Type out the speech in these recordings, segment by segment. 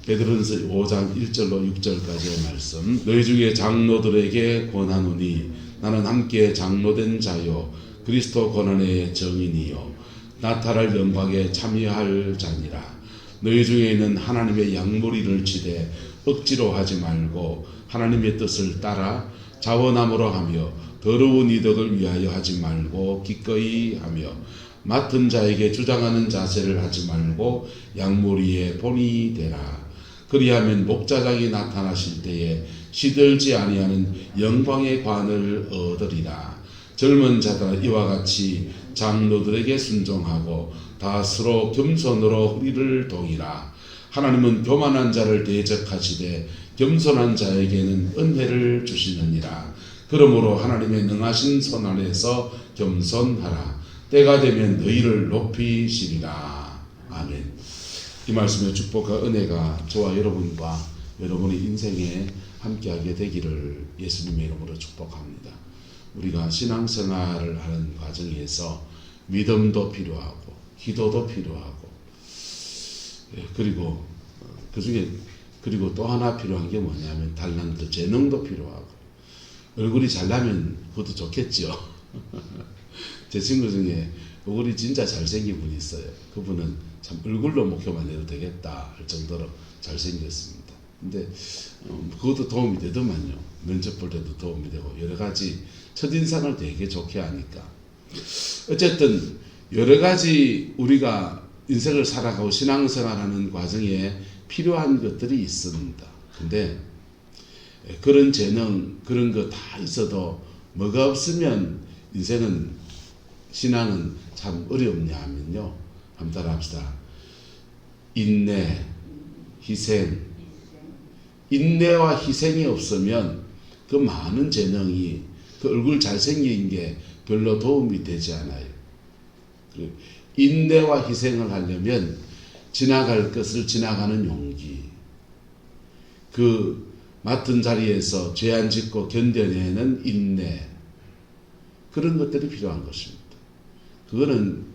베드로전서 5장 1절로 6절까지의 말씀. 너희 중에 장로들에게 권하노니 나는 함께 장로된 자요 그리스도 권한의 정인이요 나타날 영광에 참여할 자니라. 너희 중에 있는 하나님의 양무리를 치되 억지로 하지 말고 하나님의 뜻을 따라 자원함으로 하며 더러운 이덕을 위하여 하지 말고 기꺼이 하며 맡은 자에게 주장하는 자세를 하지 말고 양무리의 본이 되라. 그리하면 목자장이 나타나실 때에 시들지 아니하는 영광의 관을 얻으리라. 젊은 자들아 이와 같이 장로들에게 순종하고 다 서로 겸손으로 허리를 동이라. 하나님은 교만한 자를 대적하시되 겸손한 자에게는 은혜를 주시느니라. 그러므로 하나님의 능하신 손 아래서 겸손하라. 때가 되면 너희를 높이시리라. 아멘. 이 말씀의 축복과 은혜가 저와 여러분과 여러분의 인생에 함께하게 되기를 예수님의 이름으로 축복합니다. 우리가 신앙생활을 하는 과정에서 믿음도 필요하고 기도도 필요하고 그리고 그중에 그리고 또 하나 필요한 게 뭐냐면 달란트 재능도 필요하고 얼굴이 잘나면 그것도 좋겠죠. 제 친구 중에 얼굴이 진짜 잘생긴 분이 있어요. 그분은 참 얼굴로 목표만 해도 되겠다 할 정도로 잘생겼습니다. 근데 그것도 도움이 되더만요. 면접 볼 때도 도움이 되고 여러 가지 첫인상을 되게 좋게 하니까 어쨌든 여러 가지 우리가 인생을 살아가고 신앙생활하는 과정에 필요한 것들이 있습니다. 근데 그런 재능 그런 거 다 있어도 뭐가 없으면 인생은 신앙은 참 어렵냐 하면요. 한번 따라합시다. 인내, 희생. 인내와 희생이 없으면 그 많은 재능이 그 얼굴 잘생긴 게 별로 도움이 되지 않아요. 인내와 희생을 하려면 지나갈 것을 지나가는 용기, 그 맡은 자리에서 죄 안 짓고 견뎌내는 인내, 그런 것들이 필요한 것입니다. 그거는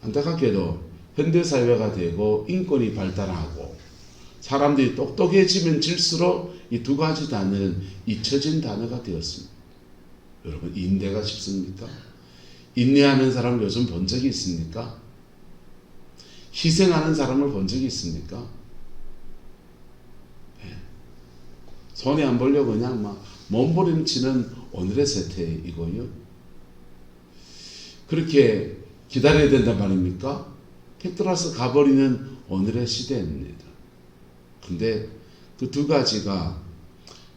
안타깝게도 현대사회가 되고 인권이 발달하고 사람들이 똑똑해지면 질수록 이 두 가지 단어는 잊혀진 단어가 되었습니다. 여러분 인내가 쉽습니까? 인내하는 사람 요즘 본 적이 있습니까? 희생하는 사람을 본 적이 있습니까? 네. 손해 안 보려고 그냥 막 몸부림치는 오늘의 세태이고요. 그렇게 기다려야 된단 말입니까? 팩트라서 가버리는 오늘의 시대입니다. 근데 그 두 가지가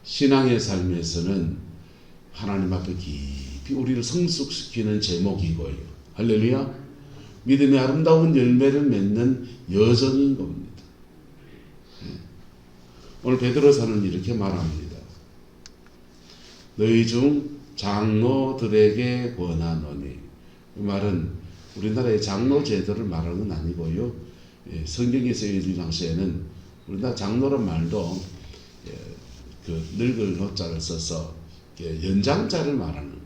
신앙의 삶에서는 하나님 앞에 깊이 우리를 성숙시키는 제목이고요. 할렐루야. 믿음의 아름다운 열매를 맺는 여정인 겁니다. 오늘 베드로서는 이렇게 말합니다. 너희 중 장로들에게 권하노니. 이 말은 우리나라의 장로 제도를 말하는 건 아니고요. 성경에서 이 당시에는 우리나라 장로란 말도 그 늙을 노자를 써서 연장자를 말하는 거예요.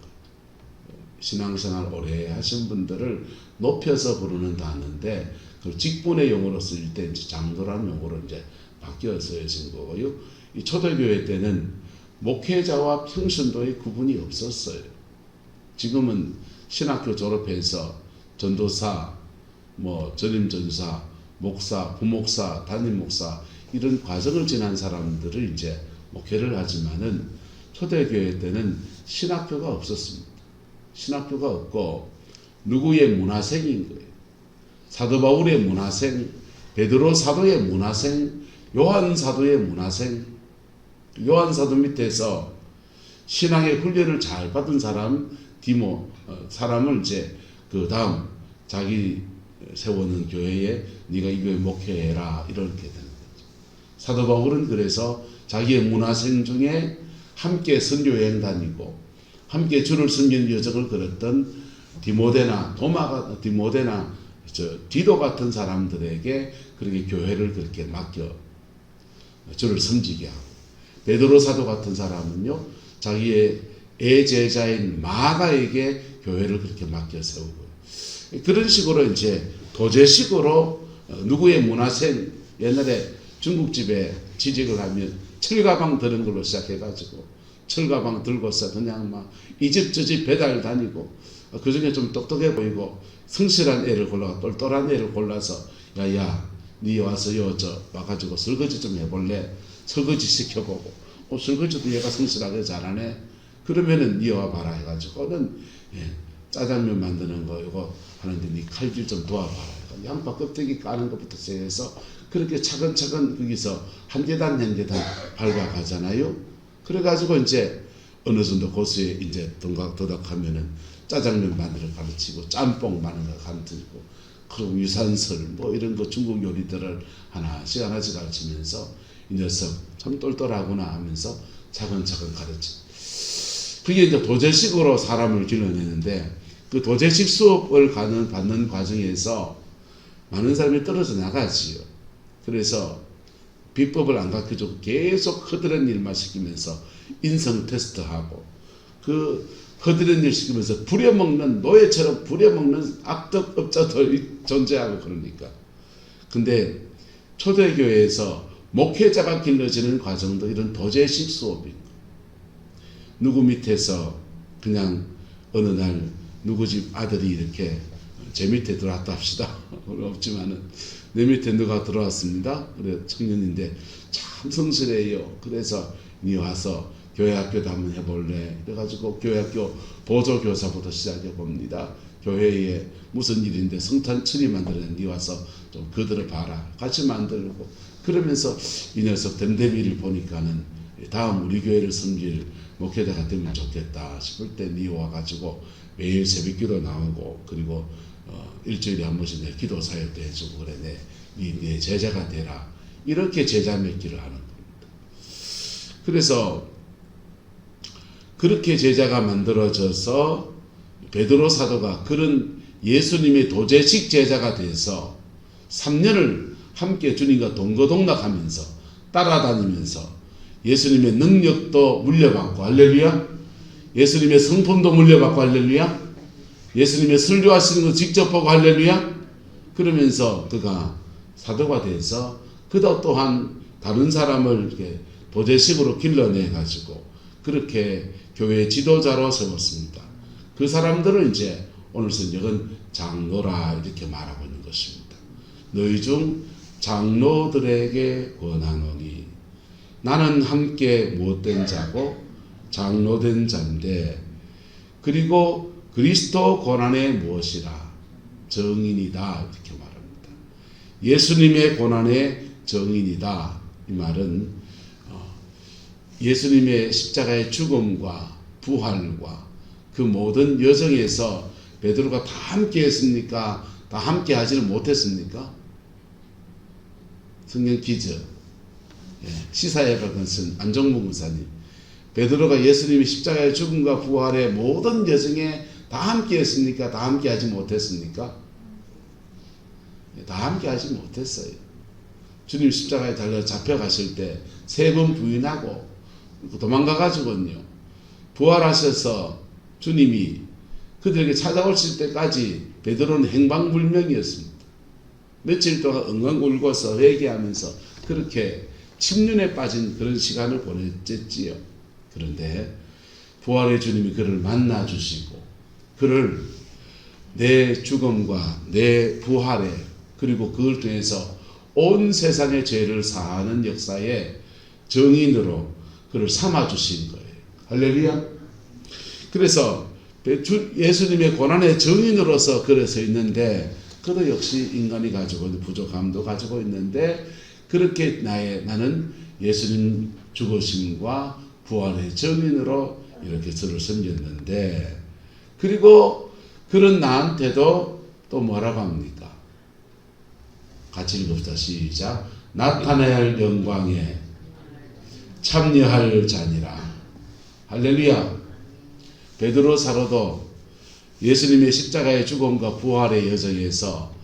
신앙생활 오래 하신 분들을 높여서 부르는 단어인데 그 직분의 용어로 쓸 때 장로라는 용어로 이제 바뀌어 쓰여진 거고요. 이 초대교회 때는 목회자와 평신도의 구분이 없었어요. 지금은 신학교 졸업해서 전도사, 전임전사, 목사, 부목사, 담임목사 이런 과정을 지난 사람들을 이제 목회를 하지만은 초대교회 때는 신학교가 없었습니다. 신학교가 없고 누구의 문화생인 거예요. 사도 바울의 문화생, 베드로 사도의 문화생, 요한 사도의 문화생. 요한 사도 밑에서 신앙의 훈련을 잘 받은 사람 사람을 이제 그 다음 자기 세우는 교회에 네가 이 교회 목회해라 이렇게 되는 거죠. 사도 바울은 그래서 자기의 문화생 중에 함께 선교여행 다니고 함께 주를 섬기는 여정을 걸었던 디도 같은 사람들에게 그렇게 교회를 그렇게 맡겨 주를 섬기게 하고 베드로 사도 같은 사람은요 자기의 애제자인 마가에게 교회를 그렇게 맡겨 세우고 그런 식으로 이제 도제식으로 누구의 문화생 옛날에 중국집에 취직을 하면 철가방 드는 걸로 시작해가지고 철가방 들고서 그냥 막 이 집 저 집 배달 다니고 그 중에 좀 똑똑해 보이고 성실한 애를 골라 똘똘한 애를 골라서 야야 니 와서 여저 와가지고 설거지 좀 해볼래? 설거지 시켜보고 설거지도 얘가 성실하게 잘하네. 그러면은 니 와봐라 해가지고는 짜장면 만드는 거 이거 하는데 니 칼질 좀 도와봐라. 양파 껍데기 까는 것부터 시작해서 그렇게 차근차근 거기서 한 계단 한 계단 밟아가잖아요. 그래가지고 이제 어느 정도 고수에 이제 도닥도닥하면은 짜장면 만들어 가르치고 짬뽕 만드는 거 가르치고 그리고 유산슬 뭐 이런 거 중국 요리들을 하나씩 가르치면서 이 녀석 참 똘똘하구나 하면서 차근차근 가르치. 그게 이제 도제식으로 사람을 길러내는데 그 도제식 수업을 받는 과정에서 많은 사람이 떨어져 나가지요. 그래서 비법을 안 가르쳐주고 계속 허드렛 일만 시키면서 인성 테스트하고 그 허드렛 일 시키면서 부려먹는 노예처럼 부려먹는 악덕업자도 존재하고 그러니까. 근데 초대교회에서 목회자가 길러지는 과정도 이런 도제식 수업이고 누구 밑에서 그냥 어느 날 누구 집 아들이 이렇게 제 밑에 들어왔다 합시다. 없지만은 내 밑에 누가 들어왔습니다. 그래 청년인데 참 성실해요. 그래서 니 와서 교회학교도 한번 해볼래. 그래가지고 교회학교 보조교사부터 시작해 봅니다. 교회에 무슨 일인데 성탄 트리 만드는 니 와서 좀 거들어 봐라. 같이 만들고 그러면서 이 녀석 댐댐이를 보니까는 다음 우리 교회를 섬길 목회자가 되면 좋겠다 싶을 때 니 와가지고 매일 새벽기도 나오고 그리고 일주일에 한 번씩 내 기도 사역도 해주고 그래 내 제자가 되라. 이렇게 제자 맺기를 하는 겁니다. 그래서 그렇게 제자가 만들어져서 베드로 사도가 그런 예수님의 도제식 제자가 돼서 3년을 함께 주님과 동거동락하면서 따라다니면서 예수님의 능력도 물려받고 할렐루야. 예수님의 성품도 물려받고 할렐루야. 예수님의 설교하시는 거 직접 보고 할렐루야. 그러면서 그가 사도가 돼서 그도 또한 다른 사람을 이렇게 도제식으로 길러내 가지고 그렇게 교회 지도자로 세웠습니다. 그 사람들을 이제 오늘 성경은 장로라 이렇게 말하고 있는 것입니다. 너희 중 장로들에게 권하노니 나는 함께 못된 자고 장로된 자인데 그리고 그리스도 고난의 무엇이라 정인이다 이렇게 말합니다. 예수님의 고난의 정인이다. 이 말은 예수님의 십자가의 죽음과 부활과 그 모든 여정에서 베드로가 다 함께 했습니까? 다 함께 하지는 못했습니까? 성경 기저 시사에 박은 안정무 목사님 베드로가 예수님의 십자가의 죽음과 부활의 모든 여정에 다 함께 했습니까? 다 함께 하지 못했습니까? 다 함께 하지 못했어요. 주님 십자가에 달려 잡혀가실 때 3번 부인하고 도망가가지고요. 부활하셔서 주님이 그들에게 찾아오실 때까지 베드로는 행방불명이었습니다. 며칠 동안 엉엉 울고서 회개하면서 그렇게 침륜에 빠진 그런 시간을 보냈지요. 그런데 부활의 주님이 그를 만나 주시고 그를 내 죽음과 내 부활에 그리고 그걸 통해서 온 세상의 죄를 사하는 역사의 정인으로 그를 삼아 주신 거예요. 할렐루야. 그래서 예수님의 고난의 정인으로서 그래 서 있는데 그도 역시 인간이 가지고 있는 부족함도 가지고 있는데 그렇게 나는 예수님 죽으심과 부활의 정인으로 이렇게 저를 섬겼는데 그리고 그런 나한테도 또 뭐라고 합니까? 같이 읽읍시다. 시작. 나타나야 할 영광에 참여할 자니라. 할렐루야. 베드로 사도도 예수님의 십자가의 죽음과 부활의 여정에서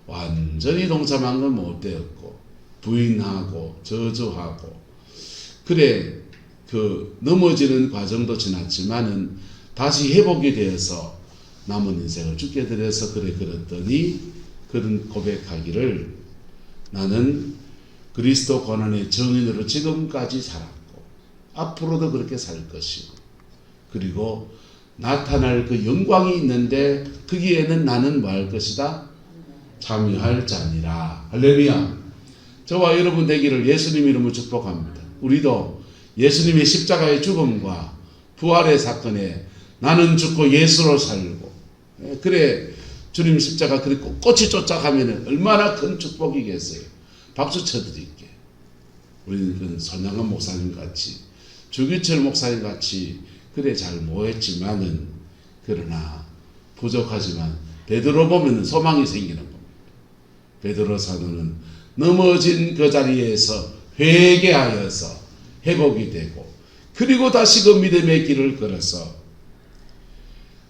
완전히 동참한 건 못 되었고 부인하고 저주하고 그래 그 넘어지는 과정도 지났지만은 다시 회복이 되어서 남은 인생을 죽게 되어서 그래 그랬더니 그런 고백하기를 나는 그리스도 고난의 증인으로 지금까지 살았고 앞으로도 그렇게 살 것이고 그리고 나타날 그 영광이 있는데 거기에는 나는 뭐 할 것이다? 참여할 자니라. 할렐루야. 저와 여러분 되기를 예수님 이름으로 축복합니다. 우리도 예수님의 십자가의 죽음과 부활의 사건에 나는 죽고 예수로 살고 그래 주님 십자가 그렇게 꼿꼿이 쫓아가면 얼마나 큰 축복이겠어요. 박수 쳐드릴게. 우리는 그 손양원 목사님 같이 주기철 목사님 같이 그래 잘 못했지만은 그러나 부족하지만 베드로 보면 소망이 생기는 겁니다. 베드로 사도는 넘어진 그 자리에서 회개하여서 회복이 되고 그리고 다시 그 믿음의 길을 걸어서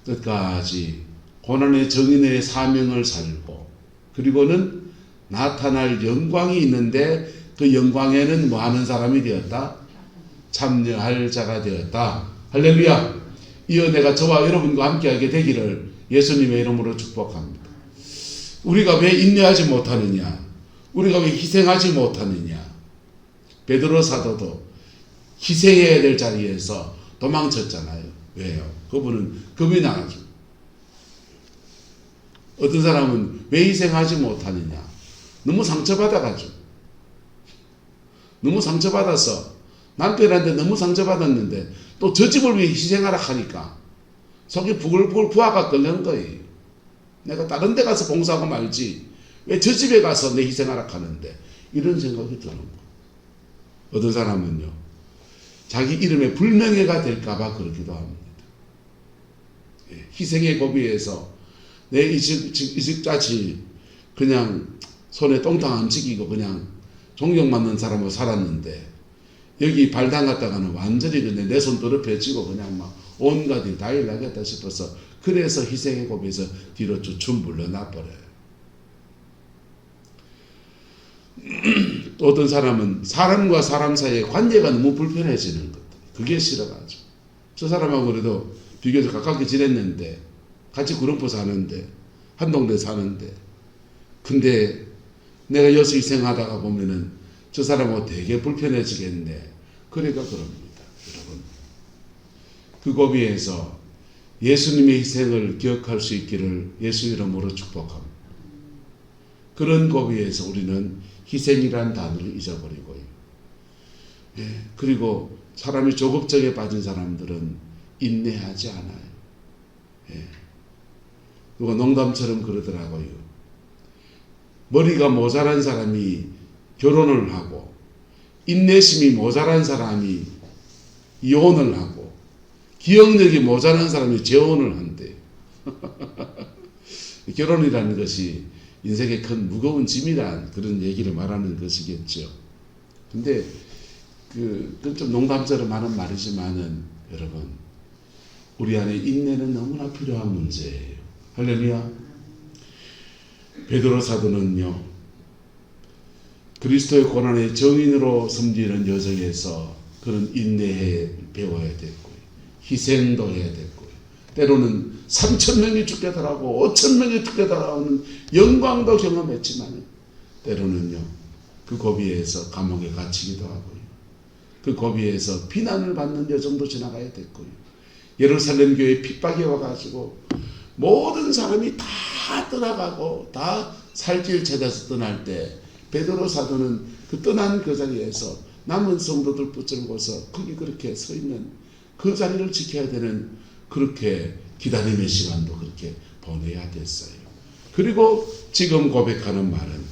끝까지 고난의 정인의 사명을 살고 그리고는 나타날 영광이 있는데 그 영광에는 뭐 하는 사람이 되었다? 참여할 자가 되었다. 할렐루야. 이 은혜가 저와 여러분과 함께하게 되기를 예수님의 이름으로 축복합니다. 우리가 왜 인내하지 못하느냐? 우리가 왜 희생하지 못하느냐? 베드로 사도도 희생해야 될 자리에서 도망쳤잖아요. 왜요? 그분은 겁이 나가지고. 어떤 사람은 왜 희생하지 못하느냐? 너무 상처받아가지고. 너무 상처받아서 남편한테 너무 상처받았는데 또 저 집을 위해 희생하라 하니까 속이 부글부글 부하가 끓는 거예요. 내가 다른 데 가서 봉사하고 말지 왜 저 집에 가서 내 희생하라 하는데 이런 생각이 드는 거예요. 어떤 사람은요. 자기 이름에 불명예가 될까봐 그러기도 합니다. 희생의 고비에서 내 이직까지 그냥 손에 똥탕 안 지키고 그냥 존경받는 사람으로 살았는데 여기 발 담갔다가는 완전히 그냥 내 손 더럽혀지고 그냥 막 온갖 일 다 일나겠다 싶어서 그래서 희생의 고비에서 뒤로 쭉 물러나 버려요. 또 어떤 사람은 사람과 사람 사이의 관계가 너무 불편해지는 것. 그게 싫어가지고. 저 사람하고 그래도 비교적 가깝게 지냈는데 같이 구름포 사는데 한 동네 사는데 근데 내가 여기서 희생하다가 보면은 저 사람하고 되게 불편해지겠네. 그러니까 그럽니다. 여러분. 그 고비에서 예수님의 희생을 기억할 수 있기를 예수 이름으로 축복합니다. 그런 고비에서 우리는 희생이란 단어를 잊어버리고요. 예, 그리고 사람이 조급증에 빠진 사람들은 인내하지 않아요. 예. 누가 농담처럼 그러더라고요. 머리가 모자란 사람이 결혼을 하고 인내심이 모자란 사람이 이혼을 하고 기억력이 모자란 사람이 재혼을 한대요. 결혼이라는 것이 인생의 큰 무거운 짐이란 그런 얘기를 말하는 것이겠죠. 근데 그건 좀 농담처럼 하는 말이지만은 여러분 우리 안에 인내는 너무나 필요한 문제예요. 할렐루야. 베드로 사도는요 그리스도의 고난의 정인으로 섬기는 여정에서 그런 인내에 배워야 됐고요. 희생도 해야 됐고요. 때로는 3,000명이 죽게 달하고 5,000명이 죽게 달하는 영광도 경험했지만 때로는요 그 고비에서 감옥에 갇히기도 하고요. 그 고비에서 비난을 받는 여정도 지나가야 됐고요. 예루살렘 교회에 핍박이 와가지고 모든 사람이 다 떠나가고 다 살 길 찾아서 떠날 때 베드로 사도는 그 떠난 그 자리에서 남은 성도들 붙들고서 거기 그렇게 서 있는 그 자리를 지켜야 되는 그렇게 기다림의 시간도 그렇게 보내야 됐어요. 그리고 지금 고백하는 말은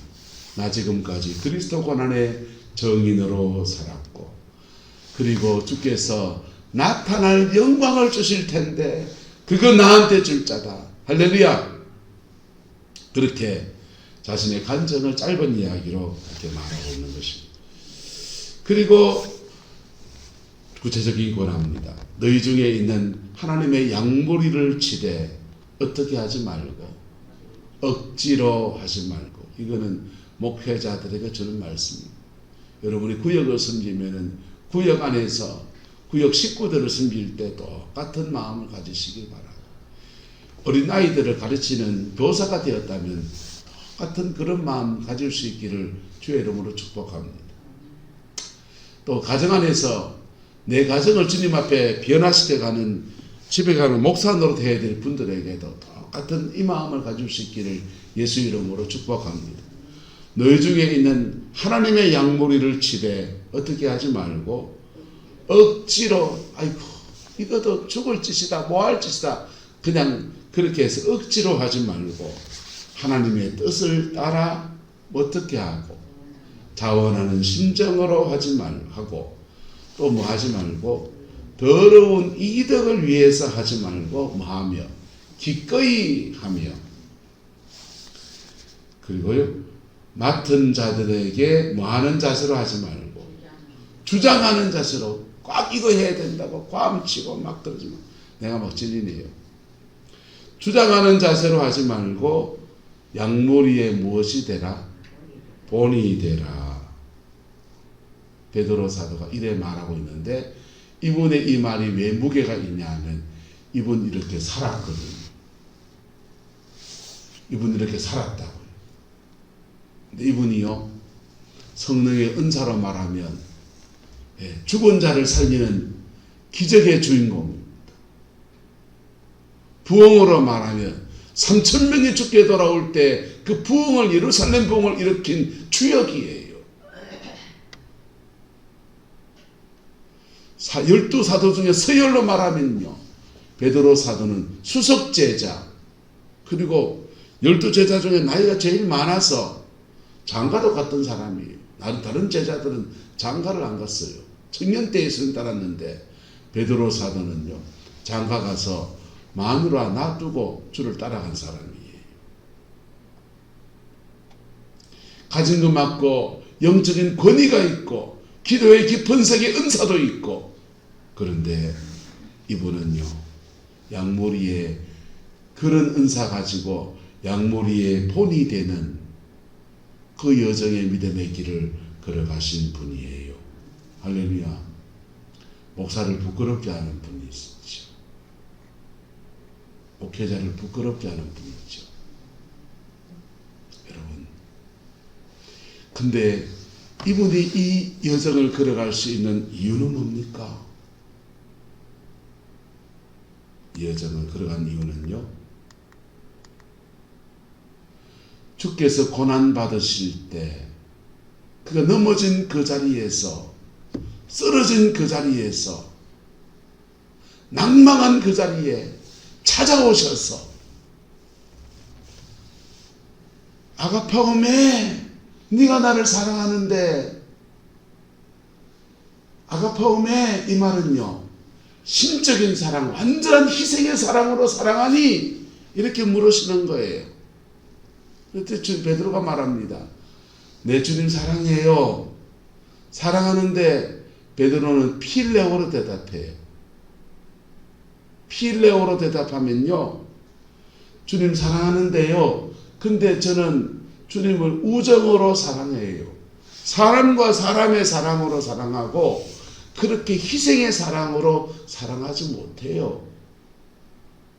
나 지금까지 그리스도 고난의 정인으로 살았고 그리고 주께서 나타날 영광을 주실 텐데 그거 나한테 줄 자다. 할렐루야. 그렇게 자신의 간증을 짧은 이야기로 이렇게 말하고 있는 것입니다. 그리고 구체적인 권합니다. 너희 중에 있는 하나님의 양무리를 치되 어떻게 하지 말고 억지로 하지 말고 이거는 목회자들에게 주는 말씀입니다. 여러분이 구역을 섬기면은 구역 안에서 구역 식구들을 섬길 때 똑같은 마음을 가지시기 바랍니다. 어린아이들을 가르치는 교사가 되었다면 똑같은 그런 마음 가질 수 있기를 주의 이름으로 축복합니다. 또 가정 안에서 내 가정을 주님 앞에 변화시켜가는 집에 가는 목사 노릇 해야 될 분들에게도 똑같은 이 마음을 가질 수 있기를 예수 이름으로 축복합니다. 너희 중에 있는 하나님의 양무리를 집에 어떻게 하지 말고 억지로 아이고 이것도 죽을 짓이다 뭐 할 짓이다 그냥 그렇게 해서 억지로 하지 말고 하나님의 뜻을 따라 어떻게 하고 자원하는 심정으로 하지 말고 또 뭐 하지 말고 더러운 이득을 위해서 하지 말고 뭐 하며 기꺼이 하며 그리고요 맡은 자들에게 뭐 하는 자세로 하지 말고 주장하는 자세로 꽉 이거 해야 된다고 꽝치고 막 그러지 마. 내가 막 진리네요. 주장하는 자세로 하지 말고 양무리에 무엇이 되라? 본이 되라. 베드로 사도가 이래 말하고 있는데 이분의 이 말이 왜 무게가 있냐 하면 이분 이렇게 살았거든요. 이분 이렇게 살았다고요. 근데 이분이요 성령의 은사로 말하면 죽은 자를 살리는 기적의 주인공입니다. 부흥으로 말하면 3,000명이 죽게 돌아올 때 그 부흥을 예루살렘 부흥을 일으킨 주역이에요. 12사도 중에 서열로 말하면요 베드로 사도는 수석제자 그리고 12제자 중에 나이가 제일 많아서 장가도 갔던 사람이에요. 다른 제자들은 장가를 안 갔어요. 청년 때에 선 따랐는데 베드로 사도는요 장가 가서 마누라 놔두고 주를 따라간 사람이에요. 가진 것 많고 영적인 권위가 있고 기도의 깊은 세계 은사도 있고 그런데 이분은요 양무리에 그런 은사 가지고 양무리의 본이 되는 그 여정의 믿음의 길을 걸어가신 분이에요. 할렐루야. 목사를 부끄럽게 하는 분이시죠. 목회자를 부끄럽게 하는 분이죠. 여러분 근데 이분이 이 여정을 걸어갈 수 있는 이유는 뭡니까? 이 여정을 걸어간 이유는요 주께서 고난받으실 때 그가 넘어진 그 자리에서 쓰러진 그 자리에서 낭망한 그 자리에 찾아오셔서 아가파오메 네가 나를 사랑하는데 아가파오메 이 말은요 심적인 사랑 완전한 희생의 사랑으로 사랑하니 이렇게 물으시는 거예요. 그때 베드로가 말합니다. 내 주님 사랑해요. 사랑하는데 베드로는 필레오로 대답해요. 필레오로 대답하면요 주님 사랑하는데요 근데 저는 주님을 우정으로 사랑해요. 사람과 사람의 사랑으로 사랑하고 그렇게 희생의 사랑으로 사랑하지 못해요.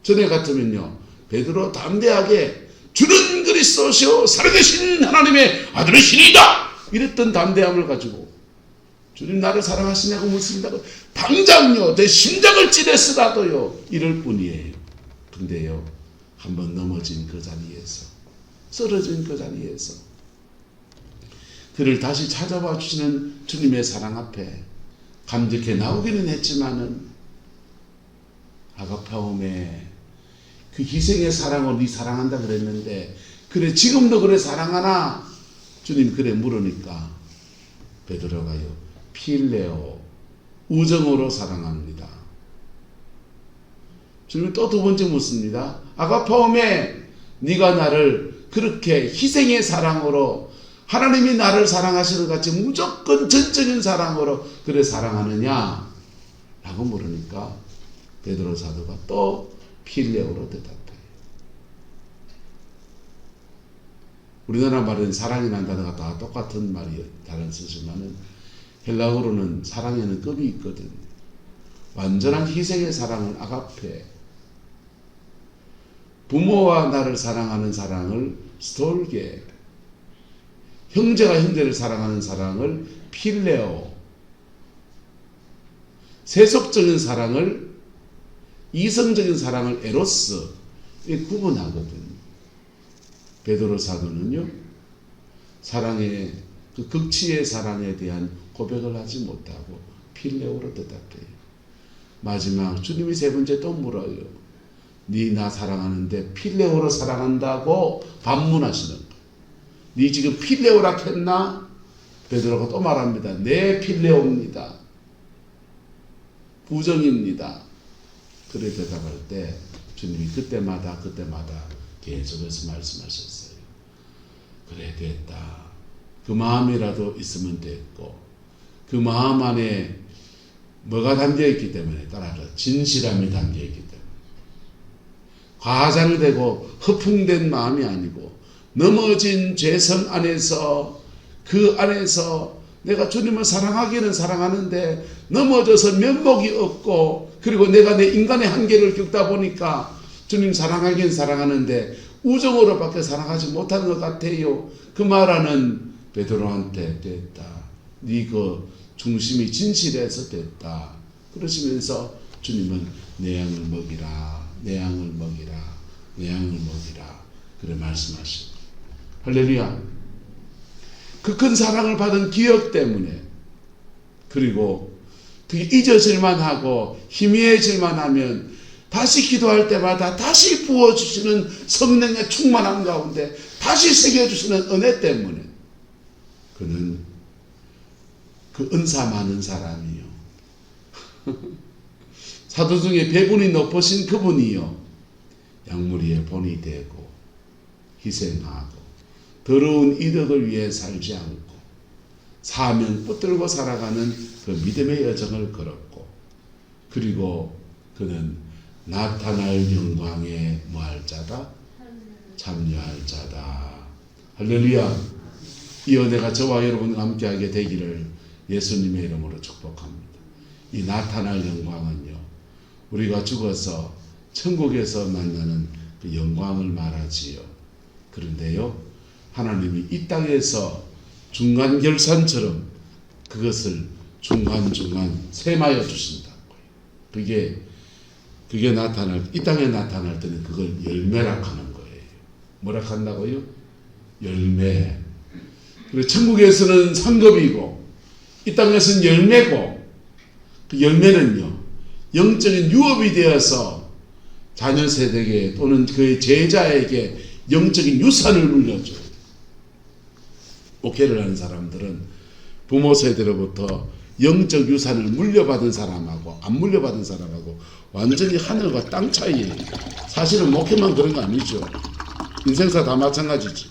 전에 같으면요 베드로 담대하게 주는 그리스도시요 살아계신 하나님의 아들이시니이다 이랬던 담대함을 가지고 주님 나를 사랑하시냐고 묻습니다. 당장요 내 심장을 찌르더라도요 이럴 뿐이에요. 근데요 한번 넘어진 그 자리에서 쓰러진 그 자리에서 그를 다시 찾아와 주시는 주님의 사랑 앞에 감격해 나오기는 했지만은 아가파오메 그 희생의 사랑으로 네 사랑한다 그랬는데 그래 지금도 그래 사랑하나? 주님 그래 물으니까 베드로가요 필레오 우정으로 사랑합니다. 주님이 또 두 번째 묻습니다. 아가파오메 네가 나를 그렇게 희생의 사랑으로 하나님이 나를 사랑하시는 것 같이 무조건 전적인 사랑으로 그래 사랑하느냐? 라고 물으니까 베드로 사도가 또 필레오로 대답해요. 우리나라 말은 사랑이라는 단어가 다 똑같은 말이에요. 다른 쓰지만은 헬라어로는 사랑에는 급이 있거든요. 완전한 희생의 사랑은 아가페. 부모와 나를 사랑하는 사랑을 스톨게. 형제가 형제를 사랑하는 사랑을 필레오. 세속적인 사랑을, 이성적인 사랑을 에로스. 이 구분하거든요. 베드로 사도는요, 사랑의 그 극치의 사랑에 대한 고백을 하지 못하고 필레오로 대답해요. 마지막 주님이 세 번째 또 물어요. 네 나 사랑하는데 필레오로 사랑한다고 반문하시는 거예요. 네 지금 필레오라 했나? 베드로가 또 말합니다. 네, 필레오입니다. 부정입니다. 그래 대답할 때 주님이 그때마다 계속해서 말씀하셨어요. 그래 됐다. 그 마음이라도 있으면 됐고, 그 마음 안에 뭐가 담겨있기 때문에, 따라서 진실함이 담겨있기 때문에, 과장되고 허풍된 마음이 아니고 넘어진 죄성 안에서, 그 안에서 내가 주님을 사랑하기는 사랑하는데 넘어져서 면목이 없고, 그리고 내가 내 인간의 한계를 겪다 보니까 주님 사랑하기는 사랑하는데 우정으로밖에 사랑하지 못하는 것 같아요. 그 말하는 베드로한테 됐다. 네 그 중심이 진실해서 됐다. 그러시면서 주님은 내 양을 먹이라, 내 양을 먹이라, 내 양을 먹이라. 그래 말씀하시고. 할렐루야. 그 큰 사랑을 받은 기억 때문에, 그리고 그게 잊어질만 하고 희미해질만 하면 다시 기도할 때마다 다시 부어주시는 성령의 충만함 가운데 다시 새겨주시는 은혜 때문에 그는 그 은사 많은 사람이요. 사도 중에 배분이 높으신 그분이요. 양무리의 본이 되고 희생하고 더러운 이득을 위해 살지 않고 사명 붙들고 살아가는 그 믿음의 여정을 걸었고, 그리고 그는 나타날 영광에 뭐할 자다? 참여할 자다. 할렐루야. 이 은혜가 저와 여러분과 함께하게 되기를 예수님의 이름으로 축복합니다. 이 나타날 영광은요, 우리가 죽어서 천국에서 만나는 그 영광을 말하지요. 그런데요, 하나님이 이 땅에서 중간결산처럼 그것을 중간중간 세마여 주신다고요. 그게 이 땅에 나타날 때는 그걸 열매라 하는 거예요. 뭐라 한다고요? 열매. 그리고 천국에서는 상급이고 이 땅에서는 열매고, 그 열매는요, 영적인 유업이 되어서 자녀 세대에게 또는 그의 제자에게 영적인 유산을 물려줘요. 목회를 하는 사람들은 부모 세대로부터 영적 유산을 물려받은 사람하고 안 물려받은 사람하고 완전히 하늘과 땅 차이예요. 사실은 목회만 그런 거 아니죠. 인생사 다 마찬가지지.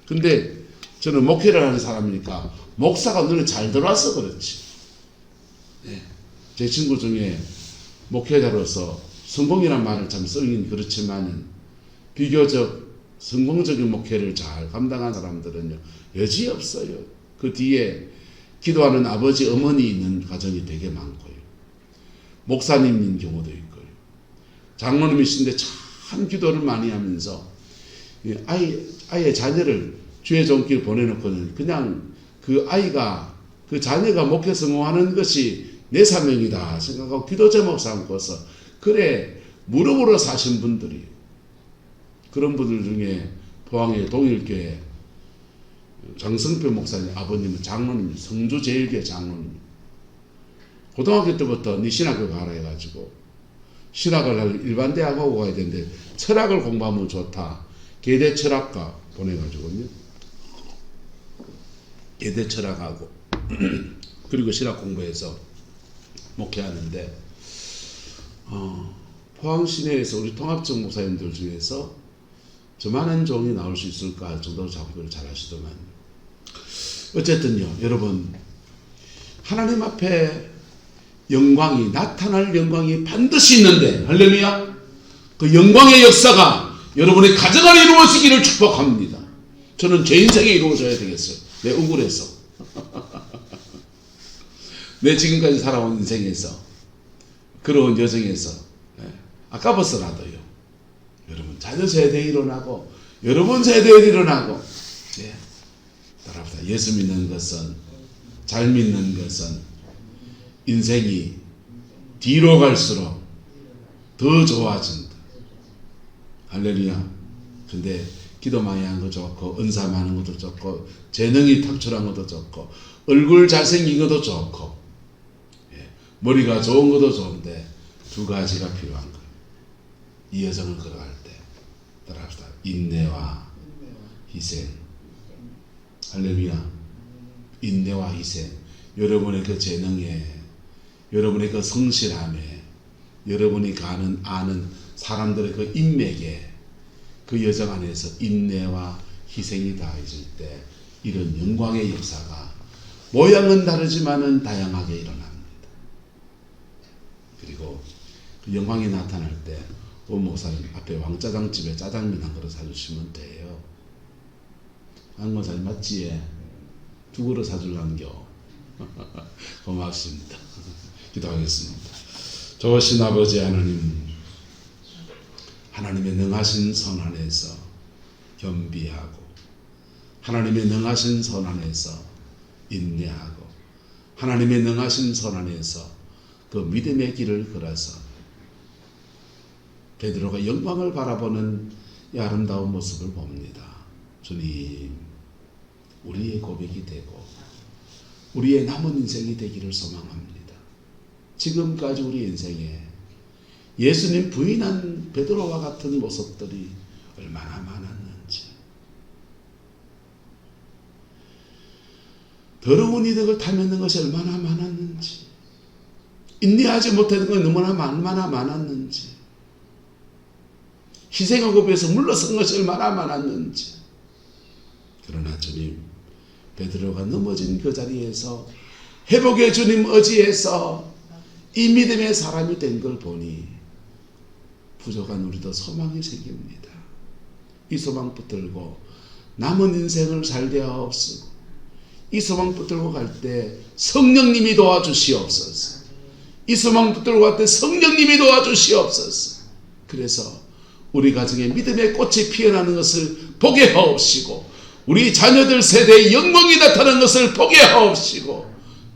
근데 저는 목회를 하는 사람이니까 목사가 눈에 잘 들어와서 그렇지. 네. 제 친구 중에 목회자로서 성공이란 말을 참 쓰긴 그렇지만은 비교적 성공적인 목회를 잘 감당한 사람들은요, 여지 없어요. 그 뒤에 기도하는 아버지, 어머니 있는 가정이 되게 많고요. 목사님인 경우도 있고요. 장로님이신데 참 기도를 많이 하면서 아이의 자녀를 주의 종길 보내놓고는 그냥 그 아이가, 그 자녀가 목회 성공하는 것이 내 사명이다 생각하고 기도 제목 삼고서 그래 무릎으로 사신 분들이, 그런 분들 중에 포항의 동일교회 장성표 목사님 아버님은 장로님, 성주제일교회 장로님. 고등학교 때부터 네 신학교 가라 해가지고 신학을 할 일반 대학하고 가야 되는데 철학을 공부하면 좋다. 계대 철학과 보내가지고요. 계대 철학하고 그리고 신학 공부해서 목회하는데, 포항 시내에서 우리 통합적 목사님들 중에서 저만한 종이 나올 수 있을까 할 정도로 작업을 잘 하시더만. 어쨌든요, 여러분, 하나님 앞에 영광이, 나타날 영광이 반드시 있는데, 할렐루야, 그 영광의 역사가 여러분의 가정 안에 이루어지기를 축복합니다. 저는 제 인생에 이루어져야 되겠어요. 내 억울해서. 내 지금까지 살아온 인생에서, 그런 여정에서 아까워서라도요, 여러분 자녀 세대에 일어나고 여러분 세대에 일어나고, 예. 따라합시다. 예수 믿는 것은, 잘 믿는 것은 인생이 뒤로 갈수록 더 좋아진다. 할렐루야. 근데 기도 많이 하는 거 좋고, 은사 많은 것도 좋고, 재능이 탁출한 것도 좋고, 얼굴 잘생긴 것도 좋고, 예. 머리가 좋은 것도 좋은데 두 가지가 필요한 거예요. 이 여정을 걸어갈 때. 따라합시다. 인내와 희생. 할렐루야. 인내와 희생. 여러분의 그 재능에, 여러분의 그 성실함에, 여러분이 아는 사람들의 그 인맥에, 그 여정 안에서 인내와 희생이 다해질 때 이런 영광의 역사가 모양은 다르지만은 다양하게 일어납니다. 그리고 그 영광이 나타날 때 온 목사님 앞에 왕짜장집에 짜장면 한 그릇 사주시면 돼요. 한 목사님 맞지? 두 그릇 사줄란겨. 고맙습니다. 기도하겠습니다. 좋으신 아버지 하나님, 하나님의 능하신 선 안에서 겸비하고, 하나님의 능하신 선 안에서 인내하고, 하나님의 능하신 선 안에서 그 믿음의 길을 걸어서 베드로가 영광을 바라보는 이 아름다운 모습을 봅니다. 주님, 우리의 고백이 되고 우리의 남은 인생이 되기를 소망합니다. 지금까지 우리 인생에 예수님 부인한 베드로와 같은 모습들이 얼마나 많았는지, 더러운 이득을 탐했는 것이 얼마나 많았는지, 인내하지 못했던 것이 얼마나 많았는지, 희생하고 위해서 물러선 것이 얼마나 많았는지. 그러나 주님, 베드로가 넘어진 그 자리에서 회복의 주님 의지에서 이 믿음의 사람이 된 걸 보니 부족한 우리도 소망이 생깁니다. 이 소망 붙들고 남은 인생을 살되하옵소서. 이 소망 붙들고 갈 때 성령님이 도와주시옵소서. 이 소망 붙들고 갈 때 성령님이 도와주시옵소서. 그래서 우리 가정에 믿음의 꽃이 피어나는 것을 보게 하옵시고, 우리 자녀들 세대에 영광이 나타나는 것을 보게 하옵시고,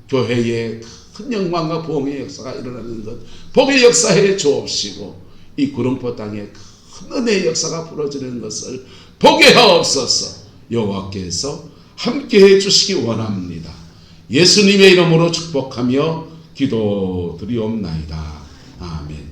교회에 큰 영광과 부흥의 역사가 일어나는 것 보게 역사해 주옵시고, 이 구릉포 땅에 큰 은혜의 역사가 벌어지는 것을 보게 하옵소서. 여호와께서 함께해 주시기 원합니다. 예수님의 이름으로 축복하며 기도드리옵나이다. 아멘.